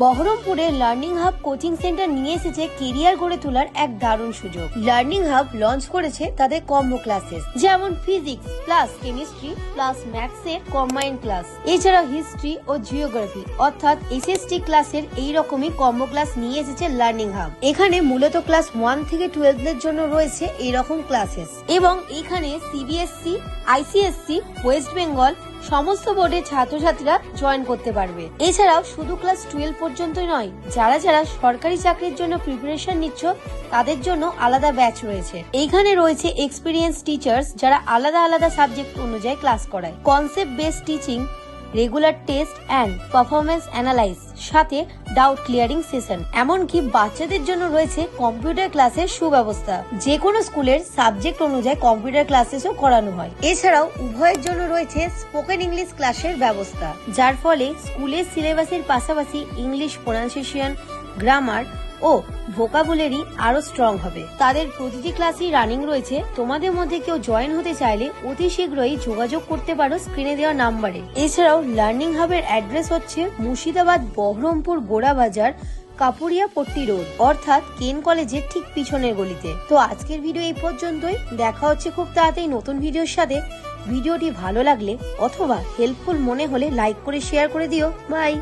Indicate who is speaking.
Speaker 1: বহরমপুরে learning hub coaching centre নিয়ে এসেছে কেরিয়ার গড়ে তোলার এক দারুণ সুযোগ। লার্নিং হাব লঞ্চ করেছে তাদের কম্বো ক্লাসেস, যেমন physics plus chemistry plus maths এর কম্বাইন্ড ক্লাস, এছাড়া হিস্ট্রি ও জিওগ্রাফি অর্থাৎ এসএসটি ক্লাসের এই রকমই কম্বো ক্লাস নিয়ে এসেছে লার্নিং হাব। এখানে মূলত ক্লাস 1 থেকে 12 এর জন্য রয়েছে এই রকম ক্লাসেস, এবং এখানে সিবিএসসি, আইসিএসসি, ওয়েস্ট বেঙ্গল সমস্ত বোর্ডের ছাত্রছাত্রীরা জয়েন করতে পারবে। এছাড়াও শুধু ক্লাস 12 পর্যন্তই নয়, যারা সরকারি চাকরির জন্য প্রিপারেশন নিচ্ছ তাদের জন্য আলাদা ব্যাচ রয়েছে। এইখানে রয়েছে এক্সপিরিয়েন্স টিচার্স যারা আলাদা আলাদা সাবজেক্ট অনুযায়ী ক্লাস করায়, concept based teaching, regular test and performance analyse, সাথে ডাউট ক্লিয়ারিং সেশন। এমনকি বাচ্চাদের জন্য রয়েছে কম্পিউটার ক্লাসের সুব্যবস্থা। যে কোনো স্কুলের সাবজেক্ট অনুযায়ী কম্পিউটার ক্লাসেসও করানো হয়। এছাড়াও উভয়ের জন্য রয়েছে স্পোকেন ইংলিশ ক্লাসের ব্যবস্থা, যার ফলে স্কুলের সিলেবাসের পাশাপাশি ইংলিশ প্রোনাউন্সিয়েশন, গ্রামার ও ভোকাবুলারি আরো স্ট্রং হবে। তাদের প্রতিটি ক্লাসই রানিং রয়েছে। তোমাদের মধ্যে কেউ জয়েন হতে চাইলে অতি শীঘ্রই যোগাযোগ করতে পারো স্ক্রিনে দেওয়া নাম্বারে। এছাড়াও লার্নিং হাবের অ্যাড্রেস হচ্ছে মুর্শিদাবাদ বহরমপুর গোড়াবাজার কাপুরিয়া পট্টি রোড, অর্থাৎ কেন কলেজের ঠিক পিছনের গলিতে। তো আজকের ভিডিও এই পর্যন্তই। দেখা হচ্ছে খুব তাড়াতাড়ি নতুন ভিডিওর সাথে। ভিডিওটি ভালো লাগলে অথবা হেল্পফুল মনে হলে লাইক করে শেয়ার করে দিও। বাই।